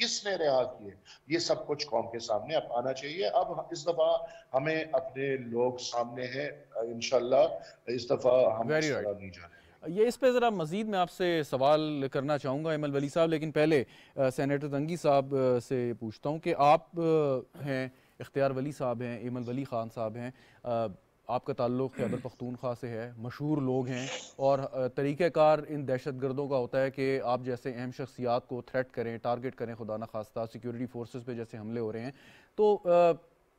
کس نے رہا کیے، یہ سب کچھ قوم کے سامنے اب آنا چاہیے. اب اس دفعہ ہمیں اپنے لوگ سامنے ہیں، انشاءاللہ اس دفعہ ہم اس طرح نہیں جانے. یہ اس پہ ذرا مزید میں آپ سے سوال کرنا چاہوں گا ایمل ولی صاحب، لیکن پہلے سینیٹر تنگی صاحب سے پوچھتا ہوں کہ آپ ہیں، اختیار ولی صاحب ہیں، ایمل ولی خان صاحب ہیں، آپ کا تعلق خیبر پختونخوا سے ہے، مشہور لوگ ہیں، اور طریقہ کار ان دہشت گردوں کا ہوتا ہے کہ آپ جیسے اہم شخصیات کو تھریٹ کریں، ٹارگٹ کریں، خدا نخواستہ سیکیورٹی فورسز پہ جیسے حملے ہو رہے ہیں. تو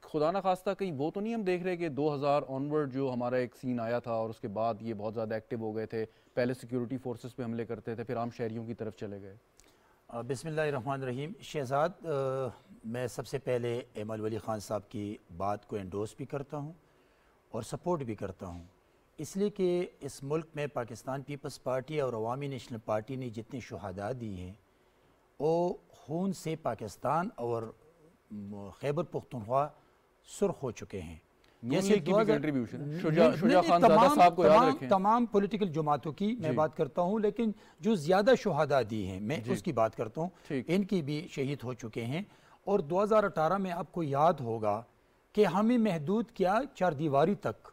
خدا نخواستہ کہیں وہ تو نہیں ہم دیکھ رہے کہ 2000 آنورڈ جو ہمارا ایک سین آیا تھا اور اس کے بعد یہ بہت زیادہ ایکٹیو ہو گئے تھے، پہلے سیکیورٹی فورسز پہ حملے کرتے تھے، پھر عام شہریوں کی طرف چلے گئے. بسم اللہ الرحمن الرحیم. شہزاد، میں سب سے پہلے ایمل ولی خان صاحب کی بات کو انڈورس بھی کرتا ہوں اور سپورٹ بھی کرتا ہوں، اس لیے کہ اس ملک میں پاکستان پیپلز پارٹی اور عوامی نیشنل پارٹی نے جتنے شہداء دی ہیں وہ خون سے پاکستان اور خیبر پختونخوا سرخ ہو چکے ہیں. جیسے تمام پولیٹیکل جماعتوں کی میں بات کرتا ہوں، لیکن جو زیادہ شہداء دی ہیں میں اس کی بات کرتا ہوں، ان کی بھی شہید ہو چکے ہیں. اور 2018 میں آپ کو یاد ہوگا کہ ہمیں محدود کیا 4 دیواری تک،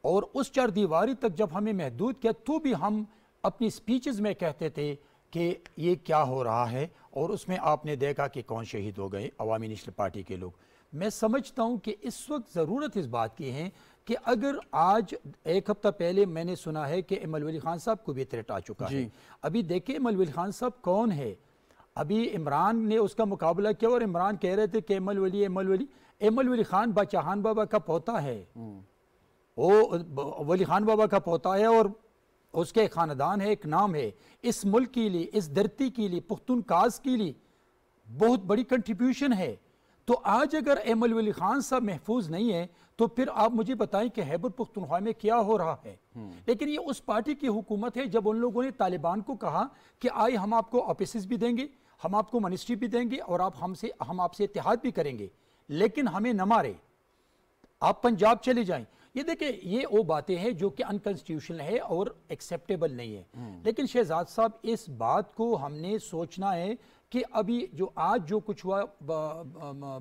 اور اس 4 دیواری تک جب ہمیں محدود کیا تو بھی ہم اپنی سپیچز میں کہتے تھے کہ یہ کیا ہو رہا ہے، اور اس میں آپ نے دیکھا کہ کون شہید ہو گئے، عوامی نیشنل پارٹی کے لوگ. میں سمجھتا ہوں کہ اس وقت ضرورت اس بات کی ہے کہ اگر آج ایک ہفتہ پہلے میں نے سنا ہے کہ ایمل ولی خان صاحب کو بھی تھریٹ آ چکا ہے. ابھی دیکھیں ایمل ولی خان صاحب کون ہے. ابھی عمران نے اس کا مقابلہ کیا اور عمران کہہ رہے تھے کہ ایمل ولی خان باچاہان بابا کا پوتا ہے، وہ ولی خان بابا کا پوتا ہے، اور اس کے خاندان ہے، ایک نام ہے. اس ملک کے لیے، اس دھرتی کے لیے، پختون کاز کے لیے بہت بڑی کنٹریبیوشن ہے. تو آج اگر ایمل ولی خان صاحب محفوظ نہیں ہے تو پھر آپ مجھے بتائیں کہ خیبر پختونخوا میں کیا ہو رہا ہے. لیکن یہ اس پارٹی کی حکومت ہے جب ان لوگوں نے طالبان کو کہا کہ آئے ہم آپ کو آفیسز بھی دیں گے، ہم آپ کو منسٹری بھی دیں گے، اور ہم آپ سے اتحاد بھی کریں گے، لیکن ہمیں نہ مارے، آپ پنجاب چلے جائیں. یہ دیکھیں، یہ وہ باتیں ہیں جو کہ انکانسٹیٹیوشنل ہے اور ایکسیپٹیبل نہیں ہے. لیکن شہزاد صاحب اس بات کو ہم نے سوچنا ہے کہ ابھی آج جو کچھ ہوا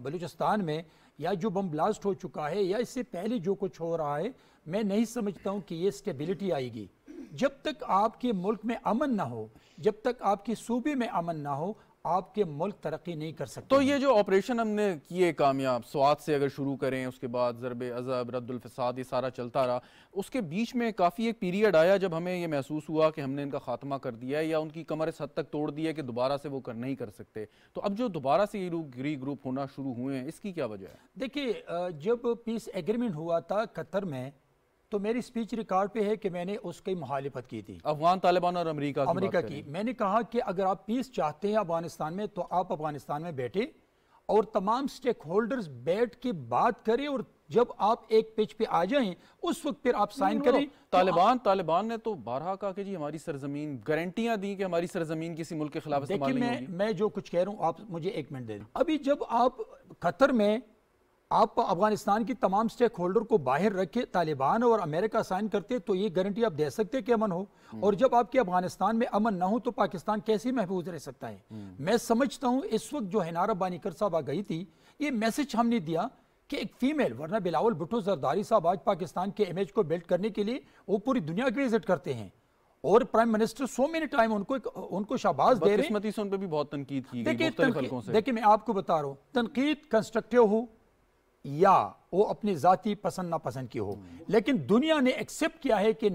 بلوچستان میں، یا جو بم بلاسٹ ہو چکا ہے، یا اس سے پہلے جو کچھ ہو رہا ہے، میں نہیں سمجھتا ہوں کہ یہ سٹیبلٹی آئے گی. جب تک آپ کے ملک میں امن نہ ہو، جب تک آپ کے صوبے میں امن نہ ہو، آپ کے ملک ترقی نہیں کر سکتے. تو یہ جو آپریشن ہم نے کیے کامیاب، سوات سے اگر شروع کریں، اس کے بعد ضرب عضب، رد الفساد، یہ سارا چلتا رہا، اس کے بیچ میں کافی ایک پیریڈ آیا جب ہمیں یہ محسوس ہوا کہ ہم نے ان کا خاتمہ کر دیا ہے، یا ان کی کمر اس حد تک توڑ دی ہے کہ دوبارہ سے وہ نہیں کر سکتے. تو اب جو دوبارہ سے یہ لوگ ری گروپ ہونا شروع ہوئے ہیں، اس کی کیا وجہ ہے؟ دیکھیے، جب پیس ایگریمنٹ ہوا تھا قطر میں، تو میری سپیچ ریکارڈ پہ ہے کہ میں نے اس کی مخالفت کی تھی، افغان طالبان اور امریکہ کی. میں نے کہا کہ اگر آپ پیس چاہتے ہیں افغانستان میں تو آپ افغانستان میں بیٹھے اور تمام سٹیک ہولڈرز بیٹھ کے بات کریں، اور جب آپ ایک پیج پہ آ جائیں اس وقت پھر آپ سائن کریں. طالبان نے تو بارہا کہا کہ جی ہماری سرزمین، گارنٹیاں دی کہ ہماری سرزمین کسی ملک کے خلاف استعمال نہیں ہوگی. میں جو کچھ کہہ رہا ہوں آپ مجھے ایک منٹ دے دیں. ابھی جب آپ قطر میں آپ افغانستان کی تمام سٹیک ہولڈر کو باہر رکھے، طالبان اور امریکہ سائن کرتے تو یہ گارنٹی آپ دے سکتے کہ امن ہو، اور جب آپ کے افغانستان میں امن نہ ہو تو پاکستان کیسے محفوظ رہ سکتا ہے. میں سمجھتا ہوں اس وقت جو ہنارہ بانیکر صاحب آ گئی تھی، یہ میسج ہم نے دیا کہ ایک فیمیل، ورنہ بلاول بھٹو زرداری صاحب آج پاکستان کے امیج کو بلڈ کرنے کے لیے وہ پوری دنیا کی وزٹ کرتے ہیں، اور prime minister so many times ان کو شاباز دے رہے ہیں. بدقسمتی سے ان پہ بھی بہت تنقید کی گئی مختلف حلقوں سے. دیکھیں، میں آپ کو بتا رہا ہوں، تنقید کنسٹرکٹیو ہو یا وہ اپنی ذاتی پسند ناپسند کی ہو، لیکن دنیا نے ایکسپٹ کیا ہے کہ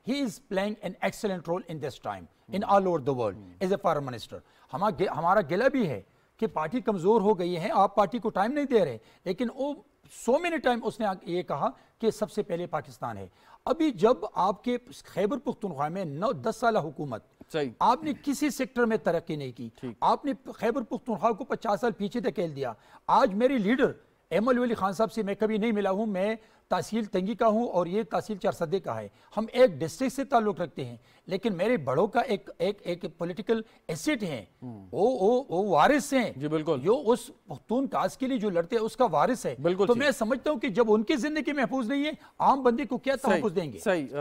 he is playing an excellent role in this time in all over the world as a foreign minister. ہمارا گلہ بھی ہے کہ پارٹی کمزور ہو گئی ہے، آپ پارٹی کو ٹائم نہیں دے رہے، لیکن وہ سو مینی ٹائم اس نے یہ کہا کہ سب سے پہلے پاکستان ہے. ابھی جب آپ کے خیبر پختونخوا میں 10 سالہ حکومت، آپ نے کسی سیکٹر میں ترقی نہیں کی، آپ نے خیبر پختونخوا کو 50 سال پیچھے دھکیل دیا. آج میری لیڈر ایمل ولی خان صاحب سے میں کبھی نہیں ملا ہوں، میں تحصیل تنگی کا ہوں اور یہ تحصیل چارسدے کا ہے، ہم ایک ڈسٹرکٹ سے تعلق رکھتے ہیں، لیکن میرے بڑوں کا ایک پولیٹیکل ایسٹ ہیں، وہ وارث ہیں، جی بالکل، جو اس پختون کاز کے لیے جو لڑتے ہیں اس کا وارث ہے. تو میں سمجھتا ہوں کہ جب ان کی زندگی محفوظ نہیں ہے، عام بندے کو کیا تحفظ دیں گے. صحیح.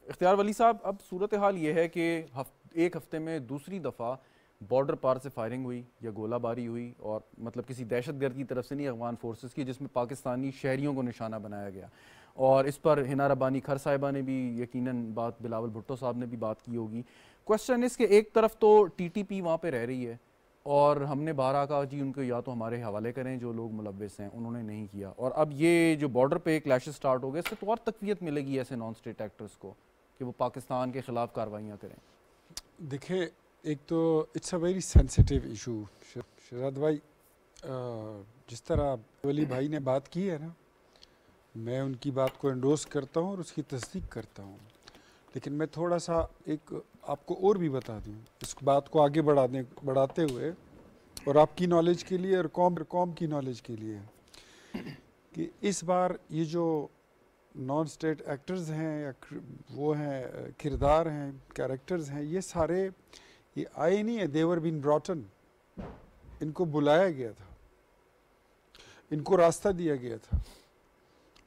اختیار ولی صاحب، اب صورتحال یہ ہے کہ ایک ہفتے میں دوسری دفعہ بارڈر پار سے فائرنگ ہوئی یا گولہ باری ہوئی، اور مطلب کسی دہشت گرد کی طرف سے نہیں، افغان فورسز کی، جس میں پاکستانی شہریوں کو نشانہ بنایا گیا، اور اس پر ہنا ربانی کھر صاحبہ نے بھی یقیناً بات، بلاول بھٹو صاحب نے بھی بات کی ہوگی۔ کوشچن اس کہ ایک طرف تو ٹی ٹی پی وہاں پہ رہ رہی ہے، اور ہم نے بارہا کہا جی ان کو یا تو ہمارے حوالے کریں جو لوگ ملوث ہیں، انہوں نے نہیں کیا، اور اب یہ جو بارڈر پہ کلیشز سٹارٹ ہو گئے، اس سے تو اور تقویت ملے گی ایسے نان اسٹیٹ ایکٹرز کو کہ وہ پاکستان کے خلاف کارروائیاں کریں۔ دیکھیں، ایک تو it's a very sensitive issue Shahzad بھائی، جس طرح ولی بھائی نے بات کی ہے نا، میں ان کی بات کو انڈورس کرتا ہوں اور اس کی تصدیق کرتا ہوں، لیکن میں تھوڑا سا ایک آپ کو اور بھی بتا دوں اس بات کو آگے بڑھاتے ہوئے، اور آپ کی نالج کے لیے اور قوم کی نالج کے لیے، کہ اس بار یہ جو نان اسٹیٹ ایکٹرز ہیں یا وہ ہیں کردار ہیں، کیریکٹرز ہیں، یہ سارے یہ آئے نہیں ہیں، دیور بین براٹن، ان کو بلایا گیا تھا، ان کو راستہ دیا گیا تھا۔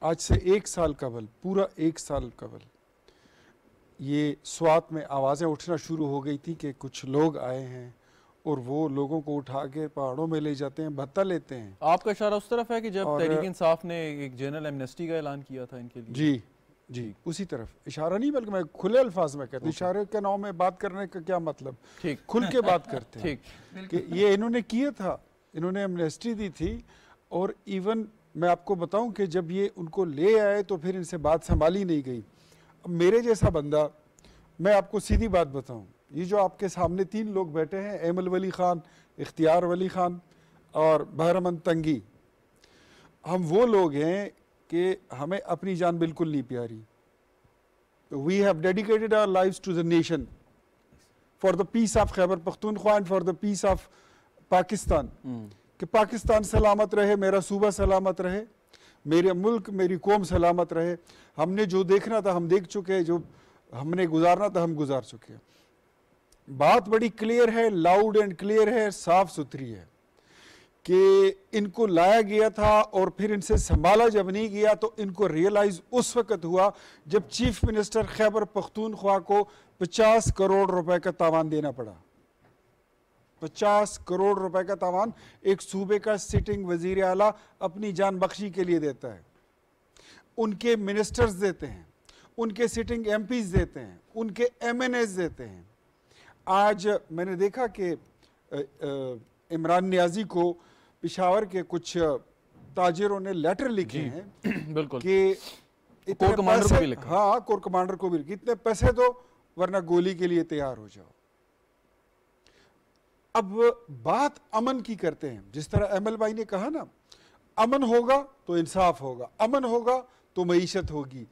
آج سے 1 سال قبل، پورا 1 سال قبل، یہ سوات میں آوازیں اٹھنا شروع ہو گئی تھی کہ کچھ لوگ آئے ہیں اور وہ لوگوں کو اٹھا کے پہاڑوں میں لے جاتے ہیں، بھتہ لیتے ہیں۔ آپ کا اشارہ اس طرف ہے کہ جب تحریک انصاف نے ایک جنرل ایمنسٹی کا اعلان کیا تھا ان کے لیے؟ جی اسی طرف اشارہ نہیں، بلکہ میں کھلے الفاظ میں کہتا ہوں، اشارے کے نام میں بات کرنے کا کیا مطلب، کھل کے بات کرتے ہیں کہ یہ انہوں نے کیا تھا، انہوں نے ایمنسٹی دی تھی، اور ایون میں آپ کو بتاؤں کہ جب یہ ان کو لے آئے تو پھر ان سے بات سنبھالی نہیں گئی۔ اب میرے جیسا بندہ، میں آپ کو سیدھی بات بتاؤں، یہ جو آپ کے سامنے 3 لوگ بیٹھے ہیں، ایمل ولی خان، اختیار ولی خان اور بہرمند تنگی، ہم وہ لوگ ہیں کہ ہمیں اپنی جان بالکل نہیں پیاری۔ We have dedicated our lives to the nation, for the peace of Khyber Pakhtunkhwa and for the peace of Pakistan. کہ پاکستان سلامت رہے، میرا صوبہ سلامت رہے، میرے ملک، میری قوم سلامت رہے۔ ہم نے جو دیکھنا تھا ہم دیکھ چکے، جو ہم نے گزارنا تھا ہم گزار چکے۔ بات بڑی کلیئر ہے، لاؤڈ اینڈ کلیئر ہے، صاف ستھری ہے کہ ان کو لایا گیا تھا، اور پھر ان سے سنبھالا جب نہیں گیا تو ان کو ریئلائز اس وقت ہوا جب چیف منسٹر خیبر پختونخوا کو 50 کروڑ روپے کا تاوان دینا پڑا۔ 50 کروڑ روپے کا تاوان ایک صوبے کا سٹنگ وزیر اعلیٰ اپنی جان بخشی کے لیے دیتا ہے، ان کے منسٹرز دیتے ہیں، ان کے سٹنگ ایم پیز دیتے ہیں، ان کے ایم این ایز دیتے ہیں۔ آج میں نے دیکھا کہ عمران نیازی کو پشاور کے کچھ تاجروں نے لیٹر لکھے ہیں کہ کور کمانڈر کو بھی لکھا، ہاں کور کمانڈر کو بھی لکھا، اتنے پیسے دو ورنہ گولی کے لیے تیار ہو جاؤ۔ اب بات امن کی کرتے ہیں، جس طرح ایمل بھائی نے کہا نا، امن ہوگا تو انصاف ہوگا، امن ہوگا تو معیشت ہوگی،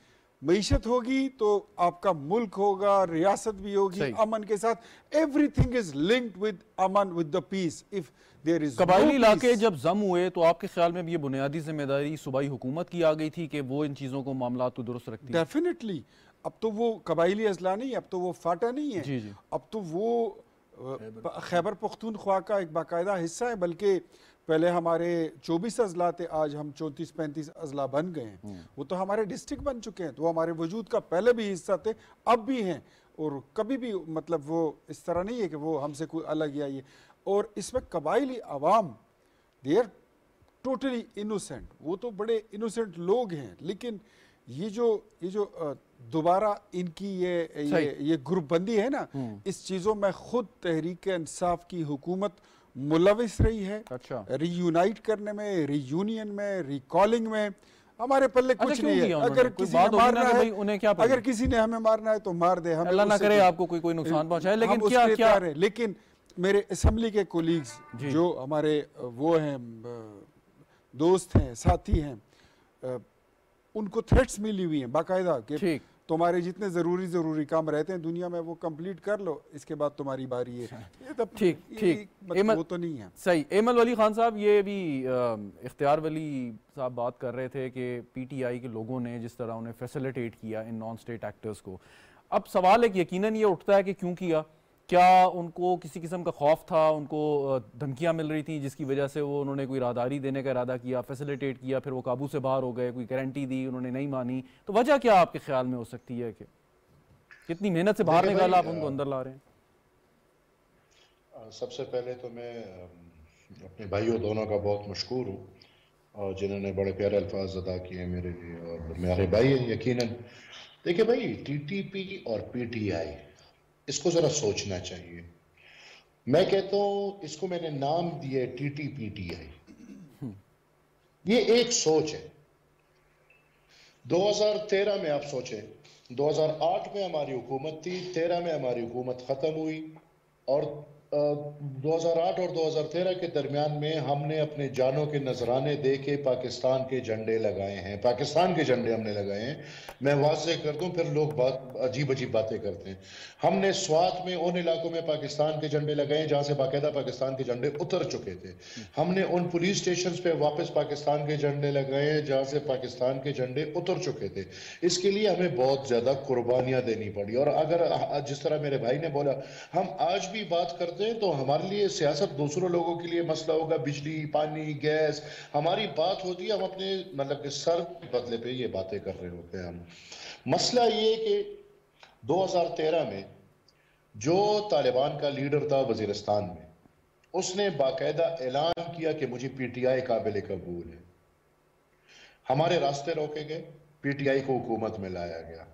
معیشت ہوگی تو آپ کا ملک ہوگا، ریاست بھی ہوگی امن کے ساتھ۔ Everything is linked with امن، with the peace. If there is قبائلی علاقے جب ضم ہوئے تو آپ کے خیال میں بھی یہ بنیادی ذمہ داری صوبائی حکومت کی آ گئی تھی کہ وہ ان چیزوں کو، معاملات کو درست رکھتی ہے؟ ڈیفینیٹلی۔ اب تو وہ قبائلی اضلاع نہیں، اب تو وہ فاٹا نہیں ہے، اب تو وہ خیبر پختونخوا کا ایک باقاعدہ حصہ ہے، بلکہ پہلے ہمارے 24 اضلاع تھے، آج ہم 34-35 اضلاع بن گئے ہیں، وہ تو ہمارے ڈسٹرکٹ بن چکے ہیں، تو وہ ہمارے وجود کا پہلے بھی حصہ تھے، اب بھی ہیں، اور کبھی بھی مطلب وہ اس طرح نہیں ہے کہ وہ ہم سے کوئی الگ یا یہ۔ اور اس میں قبائلی عوام دے آر ٹوٹلی انوسینٹ، وہ تو بڑے انوسینٹ لوگ ہیں، لیکن یہ جو دوبارہ ان کی یہ گروپ بندی ہے نا، اس چیزوں میں خود تحریک انصاف کی حکومت ملوث رہی ہے، ری یونائٹ کرنے میں، ری یونین میں، ری کالنگ میں۔ ہمارے پلے کچھ نہیں ہے، اگر کسی نے مارنا ہے، اگر کسی نے ہمیں مارنا ہے تو مار دے، اللہ نہ کرے آپ کو کوئی نقصان پہنچائے، لیکن کیا لیکن میرے اسمبلی کے کولیگز جو ہمارے وہ ہیں، دوست ہیں، ساتھی ہیں، ان کو تھریٹس ملی ہوئی ہیں باقاعدہ کہ تمہارے جتنے ضروری کام رہتے ہیں دنیا میں وہ کمپلیٹ کر لو، اس کے بعد تمہاری باری ہے۔ ٹھیک، وہ تو نہیں ہے صحیح۔ ایمل ولی خان صاحب، یہ بھی اختیار ولی صاحب بات کر رہے تھے کہ پی ٹی آئی کے لوگوں نے جس طرح انہیں فیسیلیٹیٹ کیا ان نان اسٹیٹ ایکٹرز کو، اب سوال ایک یقیناً یہ اٹھتا ہے کہ کیوں کیا؟ کیا ان کو کسی قسم کا خوف تھا، ان کو دھمکیاں مل رہی تھیں جس کی وجہ سے وہ انہوں نے کوئی راداری دینے کا ارادہ کیا، فیسیلیٹیٹ کیا، پھر وہ قابو سے باہر ہو گئے، کوئی گارنٹی دی انہوں نے نہیں مانی، تو وجہ کیا آپ کے خیال میں ہو سکتی ہے کہ کتنی محنت سے باہر نکالا آپ ان کو اندر لا رہے ہیں؟ سب سے پہلے تو میں اپنے بھائیوں دونوں کا بہت مشکور ہوں اور جنہوں نے بڑے پیارے الفاظ ادا کیے ہیں میرے لیے، اور میرے بھائی ہیں یقیناً. دیکھیں بھائی، ٹی ٹی پی اور پی ٹی آئی، اس کو ذرا سوچنا چاہیے. میں کہتا ہوں اس کو میں نے نام دیا T T P T I. یہ ایک سوچ ہے. 2013 میں آپ سوچیں، 2008 میں ہماری حکومت تھی، 13 میں ہماری حکومت ختم ہوئی، اور 2008 اور 2013 کے درمیان میں ہم نے اپنے جانوں کے نذرانے دے کے پاکستان کے جھنڈے لگائے ہیں. پاکستان کے جھنڈے ہم نے لگائے ہیں. میں واضح کر دوں، پھر لوگ عجیب عجیب باتیں کرتے ہیں. ہم نے سوات میں ان علاقوں میں پاکستان کے جھنڈے لگائے ہیں جہاں سے باقاعدہ پاکستان کے جھنڈے اتر چکے تھے. ہم نے ان پولیس اسٹیشنز پہ واپس پاکستان کے جھنڈے لگائے ہیں جہاں سے پاکستان کے جھنڈے اتر چکے تھے. اس کے لیے ہمیں بہت زیادہ قربانیاں دینی پڑی. اور اگر جس طرح میرے بھائی نے بولا، ہم آج بھی بات کرتے ہیں تو ہمارے لیے سیاست دوسروں لوگوں کے لیے مسئلہ ہوگا، بجلی، پانی، گیس. ہماری بات ہوتی ہے، ہم اپنے مطلب کہ سر بدلے پہ یہ باتیں کر رہے ہوتے ہیں. ہم مسئلہ یہ کہ 2013 میں جو طالبان کا لیڈر تھا وزیرستان میں، اس نے باقاعدہ اعلان کیا کہ مجھے پی ٹی آئی قابل قبول ہے. ہمارے راستے روکے گئے، پی ٹی آئی کو حکومت میں لایا گیا.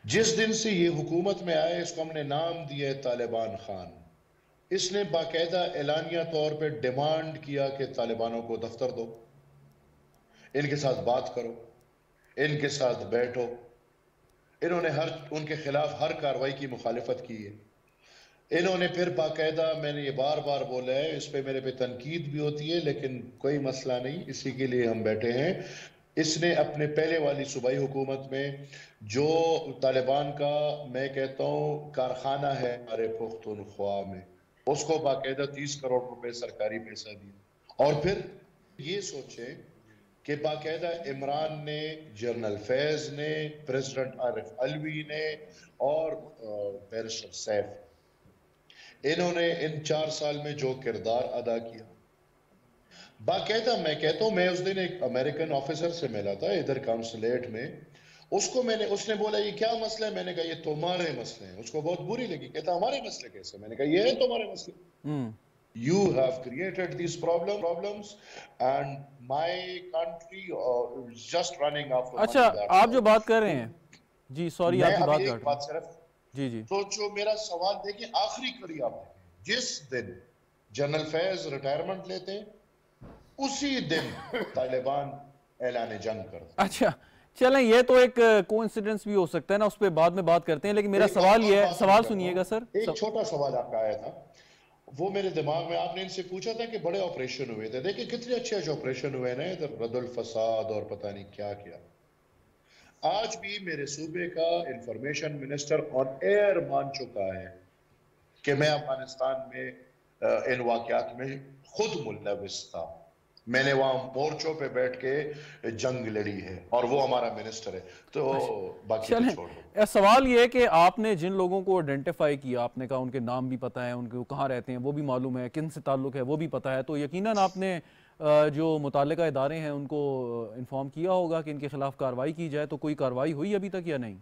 جس دن سے یہ حکومت میں آئے، اس کو ہم نے نام دیا ہے طالبان خان. اس نے باقاعدہ اعلانیہ طور پہ ڈیمانڈ کیا کہ طالبانوں کو دفتر دو، ان کے ساتھ بات کرو، ان کے ساتھ بیٹھو. انہوں نے ان کے خلاف ہر کارروائی کی مخالفت کی ہے. انہوں نے پھر باقاعدہ، میں نے یہ بار بار بولا ہے، اس پہ میرے پہ تنقید بھی ہوتی ہے لیکن کوئی مسئلہ نہیں، اسی کے لیے ہم بیٹھے ہیں. اس نے اپنے پہلے والی صوبائی حکومت میں جو طالبان کا میں کہتا ہوں کارخانہ ہے ہمارے پختونخوا میں، اس کو باقاعدہ 30 کروڑ روپے سرکاری پیسہ دیا. اور پھر یہ سوچیں کہ باقاعدہ عمران نے، جنرل فیض نے، پریزیڈنٹ عارف علوی نے اور بیرسٹر سیف، انہوں نے ان 4 سال میں جو کردار ادا کیا، باقاعدہ میں کہتا ہوں، میں اس دن ایک امریکن آفیسر سے ملا تھا ادھر کانسولیٹ میں. اس نے بولا یہ کیا مسئلہ ہے؟ میں نے کہا یہ تمہارے مسئلے ہیں. اس کو بہت بری لگی، کہتا ہمارے مسئلے کیسے؟ میں نے کہا یہ ہے تمہارے مسئلے. You have created these problems and my country is just running after money. اچھا، آپ جو بات کر رہے ہیں، جی سوری آپ کی بات ایک بات صرف، جی تو جو میرا سوال دیکھیں، آخری کڑی آپ دیکھیں، جس دن جنرل فیض ریٹائرمنٹ لیتے اسی دن طالبان اعلان جنگ کرتے. اچھا چلیں، یہ تو ایک کوئنسیڈنس بھی ہو سکتا ہے نا، اس پہ بعد میں بات کرتے ہیں، لیکن میرا سوال یہ ہے، سوال سنیے گا سر. ایک چھوٹا سوال آپ کا آیا تھا، وہ میرے دماغ میں، آپ نے ان سے پوچھا تھا کہ بڑے آپریشن ہوئے تھے. دیکھیں کتنے اچھے آپریشن ہوئے نا ادھر، رد الفساد اور پتہ نہیں کیا کیا. آج بھی میرے صوبے کا انفارمیشن منسٹر آن ایئر مان چکا ہے کہ میں افغانستان میں ان واقعات میں خود ملوث تھا. میں نے وہاں مورچوں پہ بیٹھ کے جنگ لڑی ہے، اور وہ ہمارا منسٹر ہے. تو باقی چھوڑ دو. سوال یہ ہے کہ آپ نے جن لوگوں کو آئیڈینٹیفائی کیا، آپ نے کہا ان کے نام بھی پتہ ہے، ان کے کہاں رہتے ہیں وہ بھی معلوم ہے، کن سے تعلق ہے وہ بھی پتہ ہے، تو یقیناً آپ نے جو متعلقہ ادارے ہیں ان کو انفارم کیا ہوگا کہ ان کے خلاف کارروائی کی جائے. تو کوئی کارروائی ہوئی ابھی تک یا نہیں؟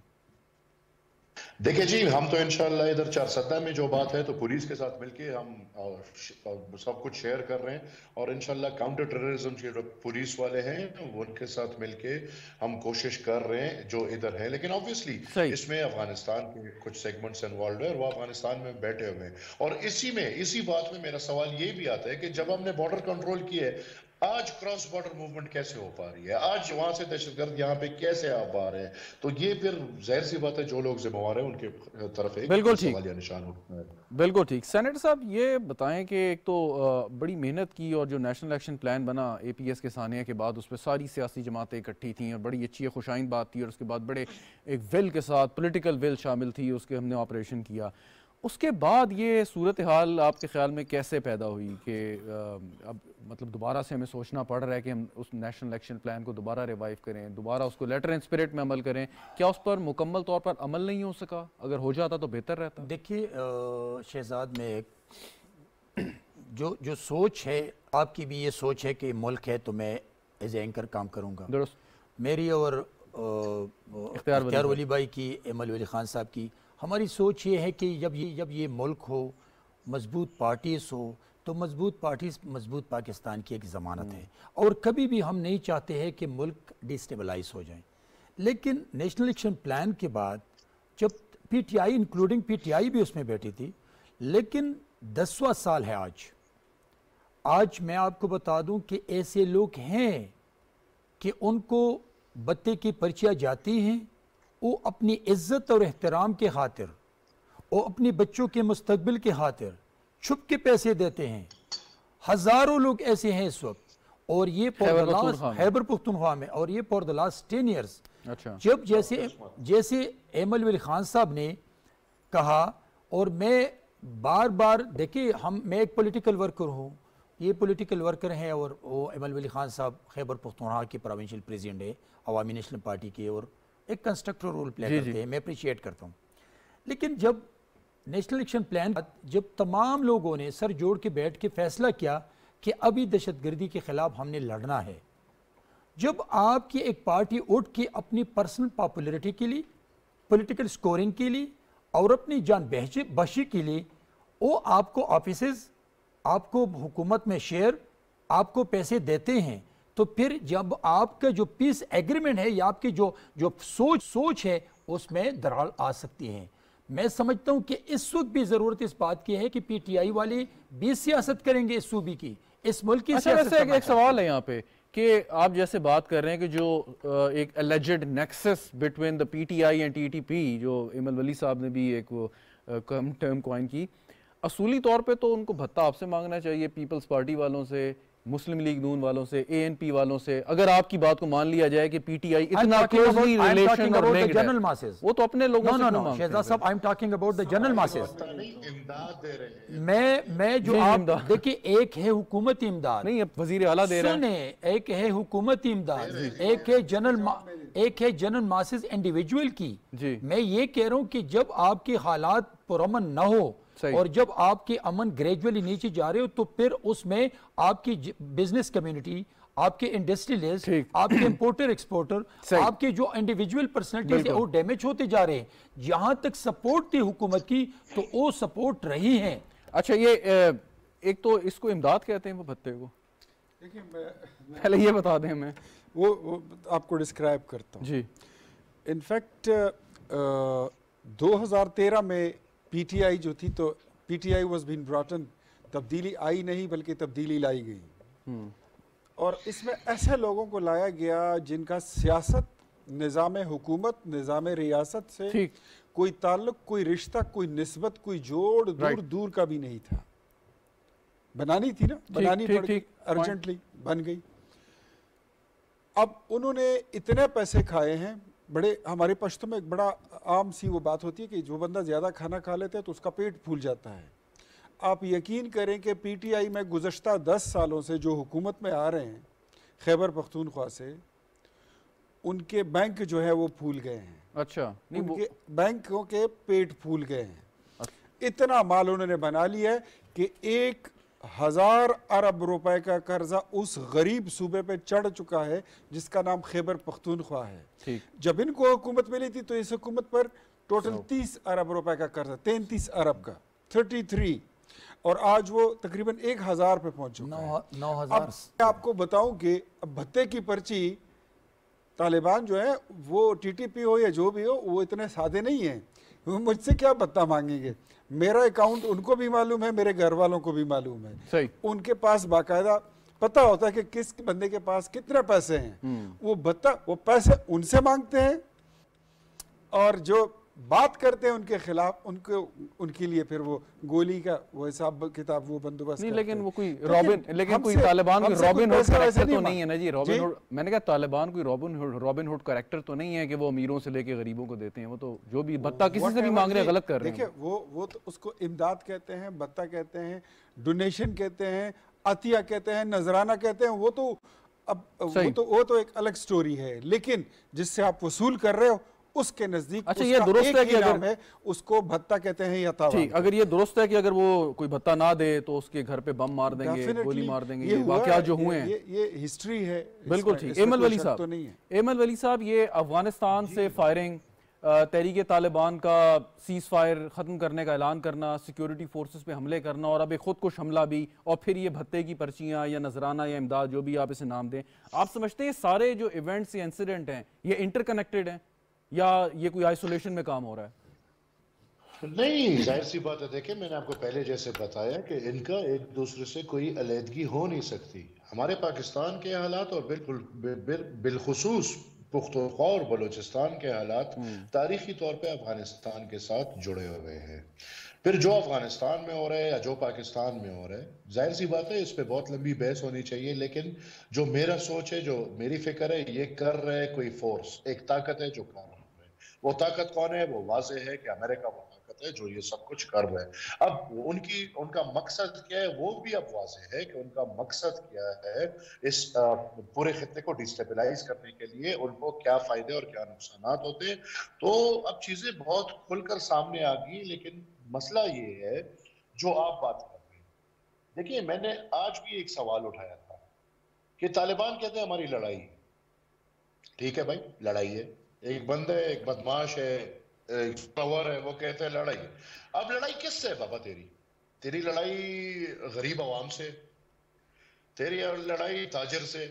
دیکھیں جی، ہم تو انشاءاللہ ادھر 470 میں جو بات ہے تو پولیس کے ساتھ مل کے ہم سب کچھ شیئر کر رہے ہیں، اور انشاءاللہ کاؤنٹر ٹیررزم کے جو پولیس والے ہیں ان کے ساتھ مل کے ہم کوشش کر رہے ہیں جو ادھر ہے. لیکن آبویسلی اس میں افغانستان کے کچھ سیگمنٹس انوالوڈ ہیں اور وہ افغانستان میں بیٹھے ہوئے ہیں. اور اسی بات میں میرا سوال یہ بھی آتا ہے کہ جب ہم نے بارڈر کنٹرول کیے، آج کراس بارڈر موومنٹ کیسے ہو پا رہی ہے؟ آج وہاں سے دہشت گرد یہاں پہ کیسے آ پا رہے ہیں؟ تو یہ پھر ظاہر سی بات ہے جو لوگ ذمہ ہیں ان کے طرف ایک سوالیہ نشان اٹھتا ہے. بالکل ٹھیک. سینیٹر صاحب یہ بتائیں کہ ایک تو بڑی محنت کی اور جو نیشنل ایکشن پلان بنا اے پی ایس کے ثانیہ کے بعد، اس پہ ساری سیاسی جماعتیں اکٹھی تھیں اور بڑی اچھی خوش آئند بات تھی، اور اس کے بعد بڑے ایک ول کے ساتھ پولیٹیکل ول شامل تھی، اس کے ہم نے آپریشن کیا. اس کے بعد یہ صورتحال آپ کے خیال میں کیسے پیدا ہوئی کہ اب مطلب دوبارہ سے ہمیں سوچنا پڑ رہا ہے کہ ہم اس نیشنل ایکشن پلان کو دوبارہ ریوائیو کریں، دوبارہ اس کو لیٹر اینڈ اسپرٹ میں عمل کریں؟ کیا اس پر مکمل طور پر عمل نہیں ہو سکا؟ اگر ہو جاتا تو بہتر رہتا. دیکھیے شہزاد، میں جو سوچ ہے آپ کی بھی یہ سوچ ہے کہ ملک ہے تو میں ایز اے اینکر کام کروں گا. درست. میری اور اختیار ولی بھائی کی، ایمل ولی خان صاحب کی، ہماری سوچ یہ ہے کہ جب یہ ملک ہو مضبوط پارٹیز ہو تو مضبوط پارٹیز مضبوط پاکستان کی ایک ضمانت ہے، اور کبھی بھی ہم نہیں چاہتے ہیں کہ ملک ڈیسٹیبلائز ہو جائیں. لیکن نیشنل ایکشن پلان کے بعد جب P T I including P T I بھی اس میں بیٹھی تھی، لیکن 10واں سال ہے آج میں آپ کو بتا دوں کہ ایسے لوگ ہیں کہ ان کو بتے کی پرچیاں جاتی ہیں، وہ اپنی عزت اور احترام کے خاطر، وہ اپنی بچوں کے مستقبل کے خاطر چھپ کے پیسے دیتے ہیں. ہزاروں لوگ ایسے ہیں اس وقت، اور یہ خیبر پختونخوا میں، اور یہ فور دا لاسٹ 10 ایئرس. جب جیسے ایمل ولی خان صاحب نے کہا، اور میں بار بار دیکھیں میں ایک پولیٹیکل ورکر ہوں، یہ پولیٹیکل ورکر ہیں، اور وہ ایمل ولی خان صاحب خیبر پختونخوا کے پروونشل پریزیڈنٹ ہے عوامی نیشنل پارٹی کے، اور ایک کنسٹرکٹر رول پلے کرتے ہیں، میں اپریشیٹ کرتا ہوں. لیکن جب نیشنل ایکشن پلان جب تمام لوگوں نے سر جوڑ کے بیٹھ کے فیصلہ کیا کہ ابھی دہشت گردی کے خلاف ہم نے لڑنا ہے، جب آپ کی ایک پارٹی اٹھ کے اپنی پرسنل پاپولیرٹی کے لیے، پولیٹیکل سکورنگ کے لیے، اور اپنی جان بخشی کے لیے وہ آپ کو آفیسز، آپ کو حکومت میں شیئر، آپ کو پیسے دیتے ہیں، تو پھر جب آپ کا جو پیس ایگریمنٹ ہے یا آپ کی جو سوچ ہے اس میں درال آ سکتی ہیں. میں سمجھتا ہوں کہ اس وقت بھی ضرورت اس بات کی ہے کہ پی ٹی آئی والے بھی سیاست کریں گے اس صوبے کی، اس ملک کی سیاست. ایک سوال ہے یہاں پہ کہ آپ جیسے بات کر رہے ہیں کہ جو ایک alleged nexus between the PTI and TTP جو ایمل ولی صاحب نے بھی ایک ٹرم کوائن کی، اصولی طور پہ تو ان کو بھتہ آپ سے مانگنا چاہیے، پیپلز پارٹی والوں سے، مسلم لیگ نون والوں سے، اے این پی والوں سے. اگر آپ کی بات کو مان لیا جائے کہ پی ٹی آئی اتنا کلوزلی ریلیشن اور لنکڈ ہے، وہ تو اپنے لوگوں سے کیوں مانگتے ہیں؟ شہزاد صاحب I am talking about the general masses. میں جو آپ دیکھیں، ایک ہے حکومتی امداد، نہیں وزیر اعلیٰ دے رہے ہیں، سنیں، ایک ہے حکومتی امداد، ایک ہے جنرل ماسز انڈیویجول کی. میں یہ کہہ رہا ہوں کہ جب آپ کے حالات پرامن نہ ہو اور جب آپ کے امن گریجولی نیچے جا رہے ہو، تو پھر اس میں آپ کی بزنس کمیونٹی، آپ کے انڈسٹریلسٹ، آپ کے امپورٹر ایکسپورٹر، آپ کے جو انڈیویجول پرسنلٹیز ہیں وہ ڈیمیج ہوتے جا رہے ہیں. جہاں تک سپورٹ تھی حکومت کی تو وہ سپورٹ رہی ہیں. اچھا، یہ ایک تو اس کو امداد کہتے ہیں وہ بھتے کو، پہلے یہ بتا دیں ہمیں. وہ آپ کو ڈسکرائب کرتا ہوں. جی، انفیکٹ 2013 میں پی ٹی آئی جو تھی، تو پی ٹی آئی واز بین براٹن، تبدیلی آئی نہیں بلکہ تبدیلی لائی گئی. اور اس میں ایسے لوگوں کو لایا گیا جن کا سیاست، نظام حکومت، نظام ریاست سے کوئی تعلق، کوئی رشتہ، کوئی نسبت، کوئی جوڑ دور کا بھی نہیں تھا. بنانی تھی نا، بنانی پڑ گئی، ارجنٹلی بن گئی. اب انہوں نے اتنے پیسے کھائے ہیں. بڑے ہمارے پشتوں میں ایک بڑا عام سی وہ بات ہوتی ہے کہ جو بندہ زیادہ کھانا کھا لیتا ہے تو اس کا پیٹ پھول جاتا ہے. آپ یقین کریں کہ پی ٹی آئی میں گزشتہ 10 سالوں سے جو حکومت میں آ رہے ہیں خیبر پختونخوا سے، ان کے بینک جو ہے وہ پھول گئے ہیں. اچھا، ان کے بینکوں کے پیٹ پھول گئے ہیں. اتنا مال انہوں نے بنا لیا ہے کہ 1000 ارب روپے کا قرضہ اس غریب صوبے پہ چڑھ چکا ہے جس کا نام خیبر پختونخوا ہے. جب ان کو حکومت ملی تھی تو اس حکومت پر ٹوٹل 30 ارب روپے کا قرضہ، 33 ارب کا، 33، اور آج وہ تقریباً 1000 پہ پہنچ چکا ہے. 9000. اب میں آپ کو بتاؤں کہ بھتے کی پرچی طالبان جو ہے، وہ ٹی ٹی پی ہو یا جو بھی ہو، وہ اتنے سادے نہیں ہیں. وہ مجھ سے کیا بھتہ مانگیں گے؟ میرا اکاؤنٹ ان کو بھی معلوم ہے، میرے گھر والوں کو بھی معلوم ہے. ان کے پاس باقاعدہ پتہ ہوتا ہے کہ کس بندے کے پاس کتنے پیسے ہیں. وہ بھتہ، وہ پیسے ان سے مانگتے ہیں، اور جو بات کرتے ہیں ان کے خلاف، ان کے لیے پھر وہ گولی کا وہ حساب کتاب، وہ بندوبست نہیں. لیکن وہ کوئی کوئی طالبان کوئی رابن ہوڈ کریکٹر تو نہیں ہے نا جی. میں نے کہا طالبان کوئی رابن ہوڈ کریکٹر تو نہیں ہے کہ وہ امیروں سے لے کے غریبوں کو دیتے ہیں. وہ تو جو بھی بھتہ کسی سے بھی مانگ رہے ہیں غلط کر رہے ہیں. دیکھیں، وہ تو اس کو امداد کہتے ہیں، بھتہ کہتے ہیں، ڈونیشن کہتے ہیں، عطیہ کہتے ہیں، نذرانہ کہتے ہیں. وہ تو ایک الگ سٹوری ہے. لیکن جس سے آپ وصول کر رہے ہو اس کے نزدیک اچھا یہ درست ہے کہ اگر اس کو بھتہ کہتے ہیں یا تاوان. اگر یہ درست ہے کہ اگر وہ کوئی بھتہ نہ دے تو اس کے گھر پہ بم مار دیں گے، گولی مار دیں گے، یہ واقعات جو ہوئے ہیں، یہ ہسٹری ہے. بالکل ٹھیک. ایمل ولی صاحب، یہ افغانستان سے فائرنگ تحریک طالبان کا سیز فائر ختم کرنے کا اعلان کرنا، سیکیورٹی فورسز پہ حملے کرنا، اور اب ایک خود کش حملہ بھی، اور پھر یہ بھتے کی پرچیاں یا نذرانہ یا امداد جو بھی آپ اسے نام دیں، آپ سمجھتے ہیں سارے جو ایونٹس یا انسیڈنٹ ہیں یہ انٹر کنیکٹڈ ہیں یا یہ کوئی آئسولیشن میں کام ہو رہا ہے؟ نہیں، ظاہر سی بات ہے. دیکھیں میں نے آپ کو پہلے جیسے بتایا کہ ان کا ایک دوسرے سے کوئی علیحدگی ہو نہیں سکتی. ہمارے پاکستان کے حالات اور بالخصوص پختونخوا اور بلوچستان کے حالات تاریخی طور پہ افغانستان کے ساتھ جڑے ہوئے ہیں. پھر جو افغانستان میں ہو رہا ہے یا جو پاکستان میں ہو رہا ہے، ظاہر سی بات ہے اس پہ بہت لمبی بحث ہونی چاہیے، لیکن جو میرا سوچ ہے، جو میری فکر ہے، یہ کر رہے کوئی فورس، ایک طاقت ہے جو کر رہا ہے. وہ طاقت کون ہے؟ وہ واضح ہے کہ امریکہ وہ طاقت ہے جو یہ سب کچھ کر رہا ہے. اب ان کا مقصد کیا ہے وہ بھی اب واضح ہے کہ ان کا مقصد کیا ہے. اس پورے خطے کو ڈیسٹیبلائز کرنے کے لیے ان کو کیا فائدے اور کیا نقصانات ہوتے ہیں. تو اب چیزیں بہت کھل کر سامنے آ گئی، لیکن مسئلہ یہ ہے جو آپ بات کر رہے ہیں. دیکھیے میں نے آج بھی ایک سوال اٹھایا تھا کہ طالبان کہتے ہیں ہماری لڑائی. ٹھیک ہے بھائی، لڑائی ہے. ایک بندہ ہے، ایک بدماش ہے، ایک پاور ہے، وہ کہتے ہیں لڑائی. اب لڑائی کس سے ہے بابا؟ تیری لڑائی غریب عوام سے، تیری لڑائی تاجر سے،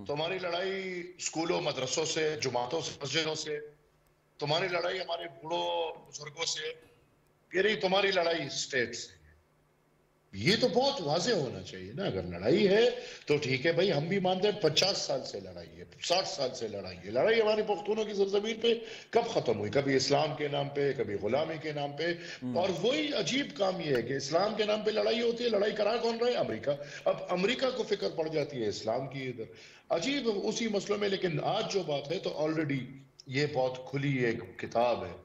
تمہاری لڑائی اسکولوں مدرسوں سے، جماعتوں سے، مسجدوں سے، تمہاری لڑائی ہمارے بوڑھوں بزرگوں سے، تمہاری لڑائی اسٹیٹ سے. یہ تو بہت واضح ہونا چاہیے نا. اگر لڑائی ہے تو ٹھیک ہے بھائی، ہم بھی مانتے ہیں 50 سال سے لڑائی ہے، 60 سال سے لڑائی ہے. لڑائی ہماری پختونوں کی سرزمین پہ کب ختم ہوئی؟ کبھی اسلام کے نام پہ، کبھی غلامی کے نام پہ. اور وہی عجیب کام یہ ہے کہ اسلام کے نام پہ لڑائی ہوتی ہے. لڑائی کرا کون رہا ہے؟ امریکہ. اب امریکہ کو فکر پڑ جاتی ہے اسلام کی ادھر. عجیب اسی مسئلوں میں. لیکن آج جو بات ہے تو آلریڈی یہ بہت کھلی ایک کتاب ہے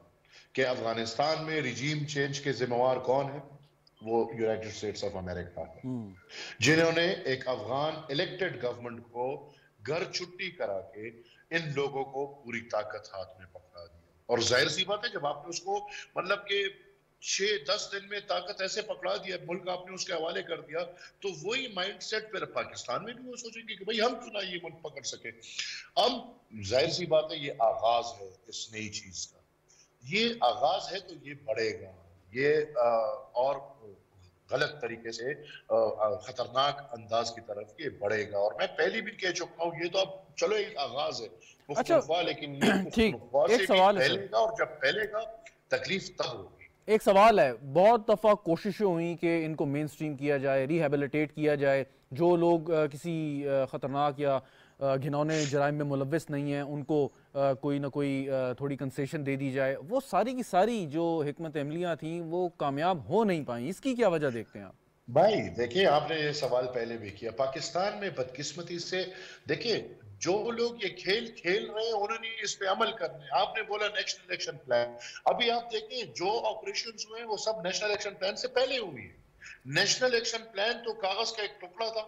کہ افغانستان میں ریجیم چینج کے ذمہ وار کون ہیں؟ وہ یونائٹڈ اسٹیٹس آف امریکہ ہے، جنہوں نے ایک افغان الیکٹڈ گورنمنٹ کو گھر چھٹی کرا کے ان لوگوں کو پوری طاقت ہاتھ میں پکڑا دیا. اور ظاہر سی بات ہے جب آپ نے اس کو مطلب کہ 6-10 دن میں طاقت ایسے پکڑا دیا، ملک آپ نے اس کے حوالے کر دیا، تو وہی مائنڈ سیٹ پھر پاکستان میں بھی وہ سوچیں گے کہ بھئی ہم کیوں نہ یہ ملک پکڑ سکے. اب ظاہر سی بات ہے یہ آغاز ہے اس نئی چیز کا. یہ آغاز ہے تو یہ بڑھے گا، یہ اور غلط طریقے سے خطرناک انداز کی طرف یہ بڑھے گا. اور میں پہلی بھی کہہ چکا ہوں یہ تو اب چلو ایک آغاز ہے پختونخوا، لیکن یہ پختونخوا سے بھی پھیلے گا، اور جب پھیلے گا تکلیف تب ہوگی. ایک سوال ہے، بہت دفعہ کوششیں ہوئیں کہ ان کو مین سٹریم کیا جائے، ریہیبلیٹیٹ کیا جائے، جو لوگ کسی خطرناک یا گھنونے جرائم میں ملوث نہیں ہیں ان کو کوئی نہ کوئی تھوڑی کنسیشن دے دی جائے. وہ ساری کی ساری جو حکمت عملیاں تھیں وہ کامیاب ہو نہیں پائیں. اس کی کیا وجہ دیکھتے ہیں آپ؟ بھائی دیکھیں، آپ نے یہ سوال پہلے بھی کیا. پاکستان میں بدقسمتی سے دیکھیں جو لوگ یہ کھیل کھیل رہے ہیں انہوں نے اس پہ عمل کرنا ہے. آپ نے بولا نیشنل ایکشن پلان، ابھی آپ دیکھیں جو آپریشنز ہوئے ہیں وہ سب نیشنل ایکشن پلان سے پہلے ہوئی ہیں. نیشنل ایکشن پلان تو کاغذ کا ایک ٹکڑا تھا.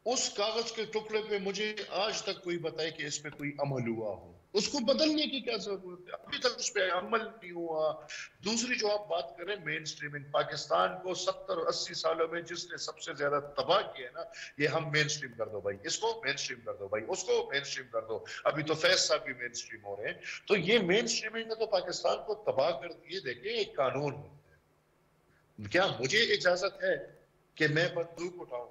اس کاغذ کے ٹکڑے پہ مجھے آج تک کوئی بتائے کہ اس پہ کوئی عمل ہوا ہو. اس کو بدلنے کی کیا ضرورت ہے؟ ابھی تک اس پہ عمل نہیں ہوا. دوسری جو آپ بات کریں مین سٹریمنگ، پاکستان کو 70-80 سالوں میں جس نے سب سے زیادہ تباہ کیا ہے نا، یہ ہم مین سٹریم کر دو بھائی، اس کو مین سٹریم کر دو بھائی، اس کو مین سٹریم کر دو. ابھی تو فیض صاحب بھی مین سٹریم ہو رہے ہیں. تو یہ مین سٹریمنگ نے تو پاکستان کو تباہ کر دیے. دیکھیں ایک قانون ہوتا ہے، کیا مجھے اجازت ہے کہ میں بندوق اٹھاؤں،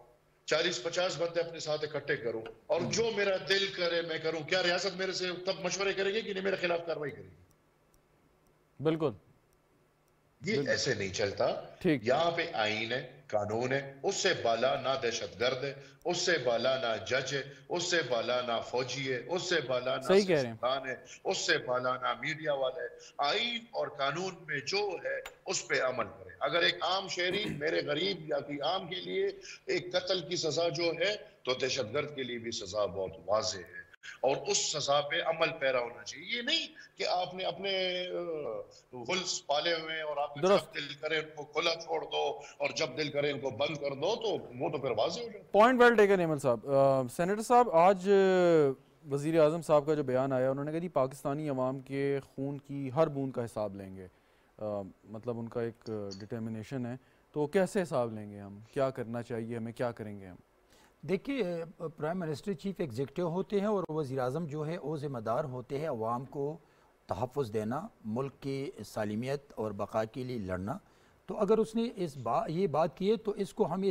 40-50 بندے اپنے ساتھ اکٹھے کروں اور جو میرا دل کرے میں کروں؟ کیا ریاست میرے سے تب مشورے کرے گی کہ نہیں میرے خلاف کاروائی کرے گی؟ بالکل یہ ایسے نہیں چلتا. یہاں پہ آئین ہے، قانون ہے. اس سے بالا نہ دہشت گرد ہے، اس سے بالا نہ جج ہے، اس سے بالا نہ فوجی ہے، اس سے بالا نہ سیاستدان ہے، اس سے بالا نہ میڈیا والا ہے. آئین اور قانون میں جو ہے اس پہ عمل کرے. اگر ایک عام شہری میرے غریب یا کوئی عام کے لیے ایک قتل کی سزا جو ہے تو دہشت گرد کے لیے بھی سزا بہت واضح ہے، اور اس سزا پہ عمل پیرا ہونا چاہیے. یہ نہیں کہ آپ نے اپنے غلس پالے ہوئے اور آپ جب دل کرے ان کو کھلا چھوڑ دو اور جب دل کرے ان کو بند کر دو، تو وہ تو پھر واضح ہو جائے. پوائنٹ ویل ٹیکن ایمل صاحب. سینیٹر صاحب، آج وزیر اعظم صاحب کا جو بیان آیا، انہوں نے کہا جی پاکستانی عوام کے خون کی ہر بوند کا حساب لیں گے. مطلب ان کا ایک ڈٹرمنیشن ہے. تو کیسے حساب لیں گے ہم؟ کیا کرنا چاہیے ہمیں؟ کیا کریں گے ہم؟ دیکھیے، پرائم منسٹر چیف ایگزیکٹو ہوتے ہیں اور وزیر اعظم جو ہے وہ ذمہ دار ہوتے ہیں عوام کو تحفظ دینا, ملک کی سالمیت اور بقا کے لیے لڑنا. تو اگر اس نے یہ بات کی ہے تو اس کو ہم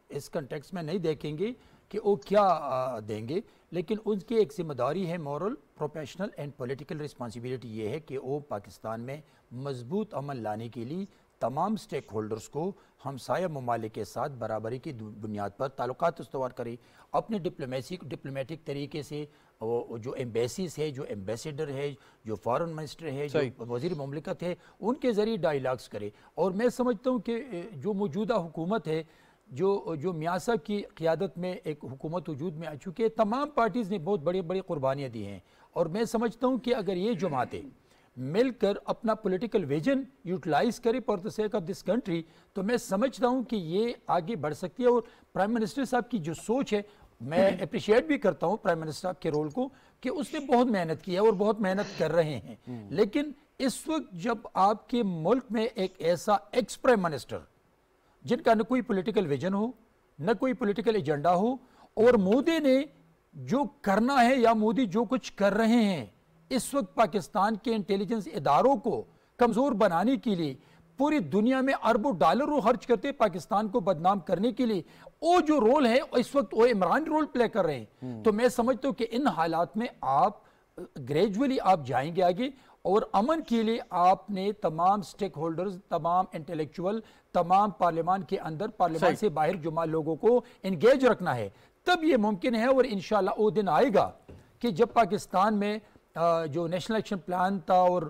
اس کنٹیکس میں نہیں دیکھیں گے کہ وہ کیا دیں گے, لیکن ان کی ایک ذمہ داری ہے, moral, professional and political responsibility یہ ہے کہ وہ پاکستان میں مضبوط امن لانے کے لیے تمام سٹیک ہولڈرز کو ہمسایہ ممالک کے ساتھ برابری کی بنیاد پر تعلقات استوار کرے, اپنے ڈپلومیٹک طریقے سے جو ایمبیسیز ہے, جو ایمبیسیڈر ہے, جو فارن منسٹر ہے, جو وزیر مملکت ہے, ان کے ذریعے ڈائیلاگز کرے. اور میں سمجھتا ہوں کہ جو موجودہ حکومت ہے, جو میاں صاحب کی قیادت میں ایک حکومت وجود میں آ چکی ہے, تمام پارٹیز نے بہت بڑی قربانیاں دی ہیں. اور میں سمجھتا ہوں کہ اگر یہ جماعتیں مل کر اپنا پولیٹیکل ویژن یوٹیلائز کرے for the sake of this country, تو میں سمجھتا ہوں کہ یہ آگے بڑھ سکتی ہے. اور پرائم منسٹر صاحب کی جو سوچ ہے, میں اپریشیٹ بھی کرتا ہوں پرائم منسٹر صاحب کے رول کو, کہ اس نے بہت محنت کی ہے اور بہت محنت کر رہے ہیں. لیکن اس وقت جب آپ کے ملک میں ایک ایسا ایکس پرائم منسٹر جن کا نہ کوئی پولیٹیکل ویژن ہو, نہ کوئی پولیٹیکل ایجنڈا ہو, اور مودی نے جو کرنا ہے یا مودی جو کچھ کر رہے ہیں اس وقت پاکستان کے انٹیلیجنس اداروں کو کمزور بنانے کے لیے پوری دنیا میں اربوں ڈالروں خرچ کرتے پاکستان کو بدنام کرنے کے لیے, وہ جو رول ہے اس وقت وہ عمران رول پلے کر رہے ہیں. تو میں سمجھتا ہوں کہ ان حالات میں آپ گریجولی آپ جائیں گے آگے, اور امن کے لیے آپ نے تمام سٹیک ہولڈرز, تمام انٹلیکچوئل, تمام پارلیمان کے اندر, پارلیمان سے باہر جمع لوگوں کو انگیج رکھنا ہے. تب یہ ممکن ہے. اور انشاءاللہ وہ دن آئے گا کہ جب پاکستان میں جو نیشنل ایکشن پلان تھا اور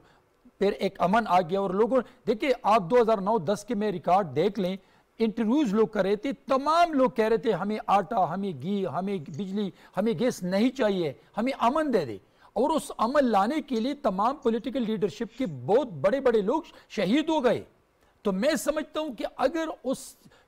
پھر ایک امن آ گیا, اور لوگوں دیکھیں آپ 2009-10 کے میں ریکارڈ دیکھ لیں, انٹرویوز لوگ کر رہے تھے, تمام لوگ کہہ رہے تھے ہمیں آٹا, ہمیں گھی, ہمیں بجلی, ہمیں گیس نہیں چاہیے, ہمیں امن دے دے. اور اس عمل لانے کے لیے تمام پولیٹیکل لیڈرشپ کے بہت بڑے لوگ شہید ہو گئے. تو میں سمجھتا ہوں کہ اگر اس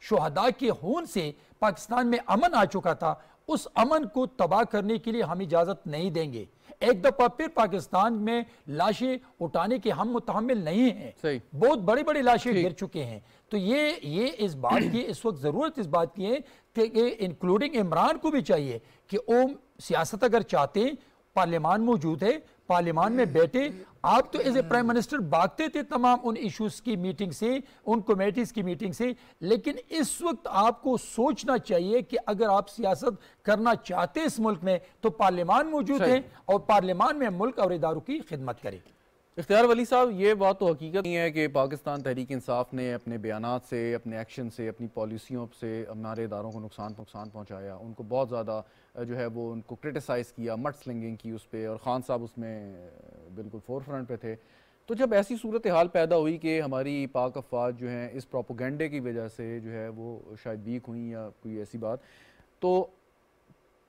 شہداء کے خون سے پاکستان میں امن آ چکا تھا, اس امن کو تباہ کرنے کے لیے ہم اجازت نہیں دیں گے. ایک دفعہ پھر پاکستان میں لاشیں اٹھانے کے ہم متحمل نہیں ہیں. بہت بڑے لاشیں گر چکے ہیں. تو یہ اس بات کی اس وقت ضرورت اس بات کی ہے کہ انکلوڈنگ عمران کو بھی چاہیے کہ وہ سیاست اگر چاہتے ہیں, پارلیمان موجود ہے, پارلیمان میں بیٹھے. آپ تو ایز اے پرائم منسٹر بھاگتے تھے تمام ان ایشوز کی میٹنگ سے, ان کمیٹیز کی میٹنگ سے, لیکن اس وقت آپ کو سوچنا چاہیے کہ اگر آپ سیاست کرنا چاہتے اس ملک میں تو پارلیمان موجود ہے, اور پارلیمان میں ملک اور اداروں کی خدمت کرے. اختیار ولی صاحب, یہ بات تو حقیقت نہیں ہے کہ پاکستان تحریک انصاف نے اپنے بیانات سے, اپنے ایکشن سے, اپنی پالیسیوں سے ہمارے اداروں کو نقصان پہنچایا, ان کو بہت زیادہ جو ہے وہ ان کو کرٹیسائز کیا, مٹ سلنگنگ کی اس پہ, اور خان صاحب اس میں بالکل فور فرنٹ پہ تھے. تو جب ایسی صورتحال پیدا ہوئی کہ ہماری پاک افواج جو ہیں اس پروپیگنڈے کی وجہ سے جو ہے وہ شاید ویک ہوئیں یا کوئی ایسی بات, تو